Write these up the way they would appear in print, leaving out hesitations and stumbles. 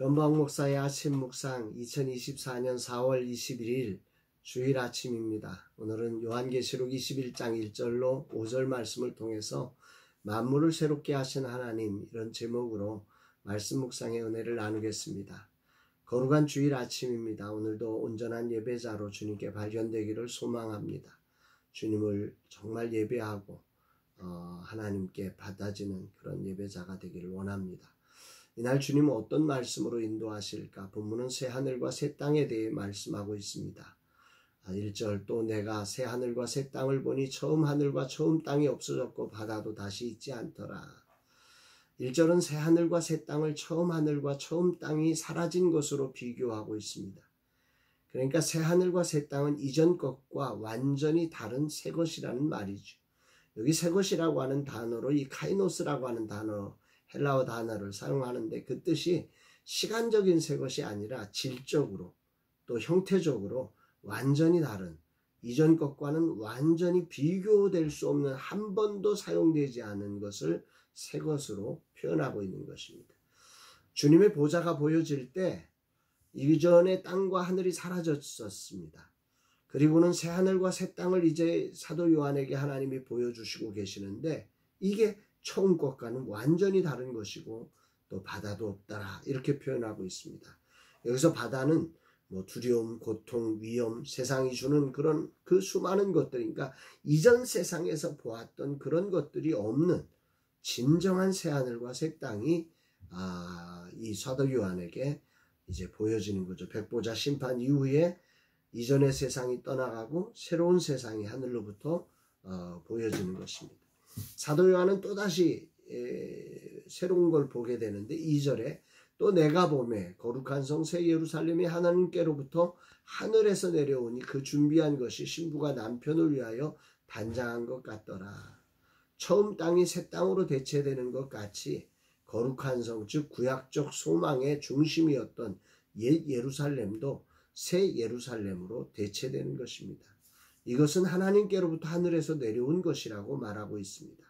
변보학 목사의 아침 묵상 2024년 4월 21일 주일 아침입니다. 오늘은 요한계시록 21장 1절로 5절 말씀을 통해서 만물을 새롭게 하신 하나님, 이런 제목으로 말씀 묵상의 은혜를 나누겠습니다. 거룩한 주일 아침입니다. 오늘도 온전한 예배자로 주님께 발견되기를 소망합니다. 주님을 정말 예배하고 하나님께 받아지는 그런 예배자가 되기를 원합니다. 이날 주님은 어떤 말씀으로 인도하실까? 본문은 새 하늘과 새 땅에 대해 말씀하고 있습니다. 1절, 또 내가 새 하늘과 새 땅을 보니 처음 하늘과 처음 땅이 없어졌고 바다도 다시 있지 않더라. 1절은 새 하늘과 새 땅을 처음 하늘과 처음 땅이 사라진 것으로 비교하고 있습니다. 그러니까 새 하늘과 새 땅은 이전 것과 완전히 다른 새 것이라는 말이죠. 여기 새 것이라고 하는 단어로 이 카이노스라고 하는 단어, 헬라어 단어를 사용하는데 그 뜻이 시간적인 새 것이 아니라 질적으로 또 형태적으로 완전히 다른, 이전 것과는 완전히 비교될 수 없는, 한 번도 사용되지 않은 것을 새 것으로 표현하고 있는 것입니다. 주님의 보좌가 보여질 때 이전의 땅과 하늘이 사라졌었습니다. 그리고는 새 하늘과 새 땅을 이제 사도 요한에게 하나님이 보여주시고 계시는데 이게 처음 것과는 완전히 다른 것이고 또 바다도 없더라, 이렇게 표현하고 있습니다. 여기서 바다는 두려움, 고통, 위험, 세상이 주는 그런 그 수많은 것들이니까 이전 세상에서 보았던 그런 것들이 없는 진정한 새 하늘과 새 땅이 이 사도 요한에게 이제 보여지는 거죠. 백보자 심판 이후에 이전의 세상이 떠나가고 새로운 세상이 하늘로부터 보여지는 것입니다. 사도 요한은 또다시 새로운 걸 보게 되는데 2절에 또 내가 보매 거룩한 성 새 예루살렘이 하나님께로부터 하늘에서 내려오니 그 준비한 것이 신부가 남편을 위하여 단장한 것 같더라. 처음 땅이 새 땅으로 대체되는 것 같이 거룩한 성, 즉 구약적 소망의 중심이었던 옛 예루살렘도 새 예루살렘으로 대체되는 것입니다. 이것은 하나님께로부터 하늘에서 내려온 것이라고 말하고 있습니다.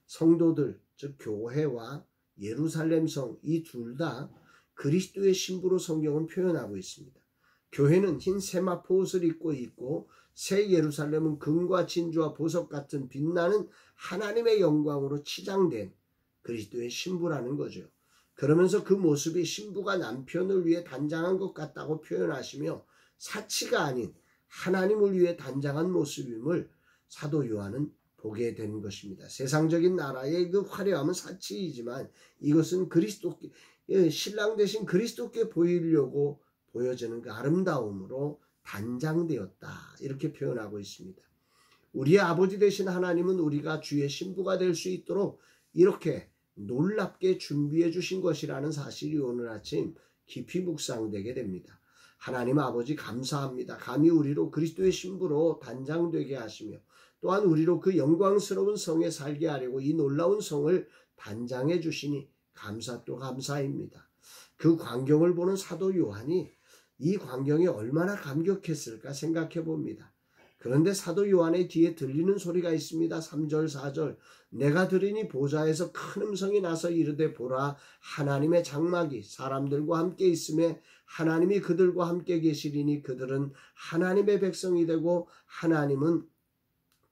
성도들, 즉 교회와 예루살렘 성, 이 둘 다 그리스도의 신부로 성경은 표현하고 있습니다. 교회는 흰 세마포 옷을 입고 있고 새 예루살렘은 금과 진주와 보석 같은 빛나는 하나님의 영광으로 치장된 그리스도의 신부라는 거죠. 그러면서 그 모습이 신부가 남편을 위해 단장한 것 같다고 표현하시며 사치가 아닌 하나님을 위해 단장한 모습임을 사도 요한은 보게 된 것입니다. 세상적인 나라의 그 화려함은 사치이지만 이것은 그리스도께, 신랑 되신 그리스도께 보이려고 보여지는 그 아름다움으로 단장되었다, 이렇게 표현하고 있습니다. 우리의 아버지 되신 하나님은 우리가 주의 신부가 될 수 있도록 이렇게 놀랍게 준비해 주신 것이라는 사실이 오늘 아침 깊이 묵상되게 됩니다. 하나님 아버지 감사합니다. 감히 우리로 그리스도의 신부로 단장되게 하시며 또한 우리로 그 영광스러운 성에 살게 하려고 이 놀라운 성을 단장해 주시니 감사 또 감사입니다. 그 광경을 보는 사도 요한이 이 광경에 얼마나 감격했을까 생각해 봅니다. 그런데 사도 요한의 뒤에 들리는 소리가 있습니다. 3절 4절, 내가 들으니 보좌에서 큰 음성이 나서 이르되 보라, 하나님의 장막이 사람들과 함께 있음에 하나님이 그들과 함께 계시리니 그들은 하나님의 백성이 되고 하나님은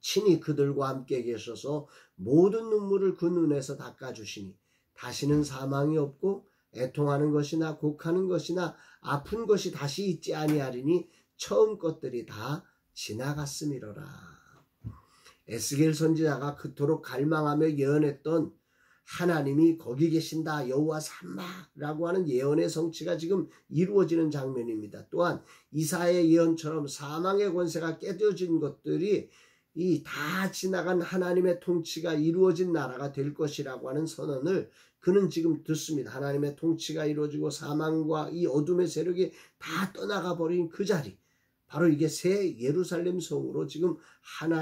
친히 그들과 함께 계셔서 모든 눈물을 그 눈에서 닦아주시니 다시는 사망이 없고 애통하는 것이나 곡하는 것이나 아픈 것이 다시 있지 아니하리니 처음 것들이 다 지나갔음이로라. 에스겔 선지자가 그토록 갈망하며 예언했던 하나님이 거기 계신다, 여호와 삼마라고 하는 예언의 성취가 지금 이루어지는 장면입니다. 또한 이사야의 예언처럼 사망의 권세가 깨져진 것들이 이 다 지나간 하나님의 통치가 이루어진 나라가 될 것이라고 하는 선언을 그는 지금 듣습니다. 하나님의 통치가 이루어지고 사망과 이 어둠의 세력이 다 떠나가 버린 그 자리, 바로 이게 새 예루살렘 성으로 지금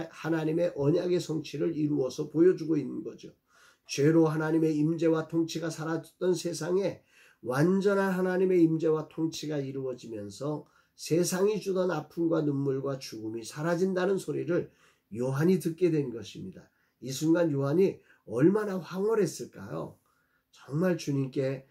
하나님의 언약의 성취를 이루어서 보여주고 있는 거죠. 죄로 하나님의 임재와 통치가 사라졌던 세상에 완전한 하나님의 임재와 통치가 이루어지면서 세상이 주던 아픔과 눈물과 죽음이 사라진다는 소리를 요한이 듣게 된 것입니다. 이 순간 요한이 얼마나 황홀했을까요? 정말 주님께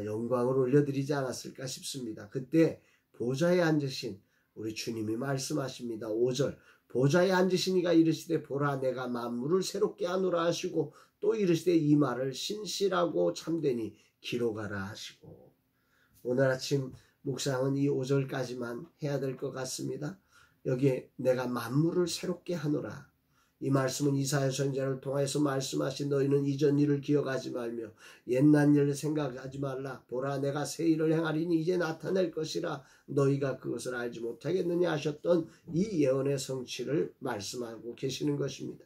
영광을 올려드리지 않았을까 싶습니다. 그때 보좌에 앉으신 우리 주님이 말씀하십니다. 5절 보좌에 앉으신 이가 이르시되 보라 내가 만물을 새롭게 하노라 하시고 또 이르시되 이 말을 신실하고 참되니 기록하라 하시고. 오늘 아침 묵상은 이 5절까지만 해야 될 것 같습니다. 여기에 내가 만물을 새롭게 하노라. 이 말씀은 이사야 선지자를 통해서 말씀하신 너희는 이전 일을 기억하지 말며 옛날 일을 생각하지 말라. 보라 내가 새 일을 행하리니 이제 나타낼 것이라 너희가 그것을 알지 못하겠느냐 하셨던 이 예언의 성취를 말씀하고 계시는 것입니다.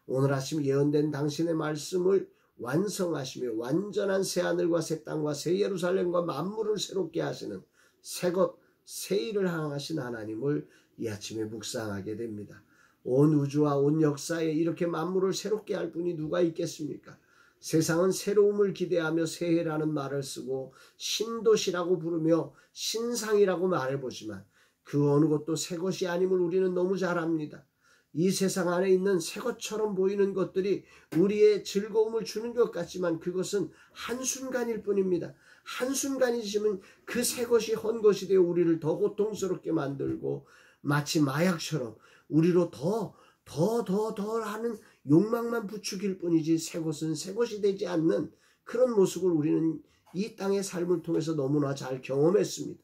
오늘 아침 예언된 당신의 말씀을 완성하시며 완전한 새 하늘과 새 땅과 새 예루살렘과 만물을 새롭게 하시는 새것 새 일을 향하신 하나님을 이 아침에 묵상하게 됩니다. 온 우주와 온 역사에 이렇게 만물을 새롭게 할 분이 누가 있겠습니까? 세상은 새로움을 기대하며 새해라는 말을 쓰고 신도시라고 부르며 신상이라고 말해보지만 그 어느 것도 새 것이 아님을 우리는 너무 잘 압니다. 이 세상 안에 있는 새 것처럼 보이는 것들이 우리의 즐거움을 주는 것 같지만 그것은 한순간일 뿐입니다. 한순간이지만 그 새 것이 헛 것이 되어 우리를 더 고통스럽게 만들고 마치 마약처럼 우리로 더 하는 욕망만 부추길 뿐이지 새 것은 새 것이 되지 않는 그런 모습을 우리는 이 땅의 삶을 통해서 너무나 잘 경험했습니다.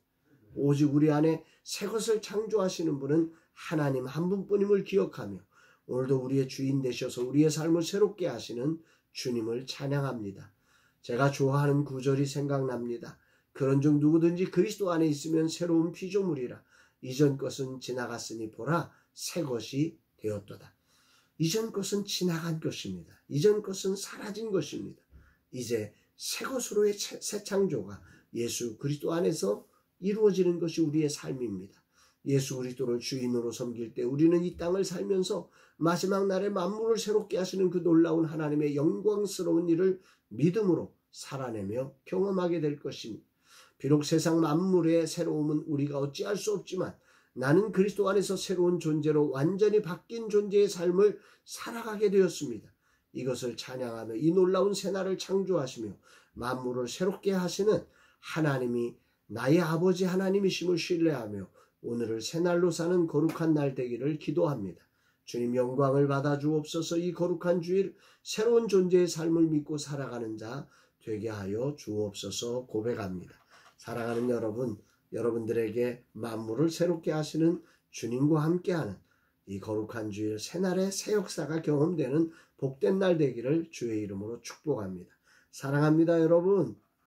오직 우리 안에 새 것을 창조하시는 분은 하나님 한 분뿐임을 기억하며 오늘도 우리의 주인 되셔서 우리의 삶을 새롭게 하시는 주님을 찬양합니다. 제가 좋아하는 구절이 생각납니다. 그런즉 누구든지 그리스도 안에 있으면 새로운 피조물이라. 이전 것은 지나갔으니 보라 새 것이 되었도다. 이전 것은 지나간 것입니다. 이전 것은 사라진 것입니다. 이제 새 것으로의 새 창조가 예수 그리스도 안에서 이루어지는 것이 우리의 삶입니다. 예수 그리스도를 주인으로 섬길 때 우리는 이 땅을 살면서 마지막 날에 만물을 새롭게 하시는 그 놀라운 하나님의 영광스러운 일을 믿음으로 살아내며 경험하게 될 것입니다. 비록 세상 만물의 새로움은 우리가 어찌할 수 없지만 나는 그리스도 안에서 새로운 존재로 완전히 바뀐 존재의 삶을 살아가게 되었습니다. 이것을 찬양하며 이 놀라운 새날을 창조하시며 만물을 새롭게 하시는 하나님이 나의 아버지 하나님이심을 신뢰하며 오늘을 새날로 사는 거룩한 날 되기를 기도합니다. 주님 영광을 받아 주옵소서. 이 거룩한 주일 새로운 존재의 삶을 믿고 살아가는 자 되게 하여 주옵소서 고백합니다. 사랑하는 여러분, 여러분들에게 만물을 새롭게 하시는 주님과 함께하는 이 거룩한 주일 새날의 새 역사가 경험되는 복된 날 되기를 주의 이름으로 축복합니다. 사랑합니다, 여러분.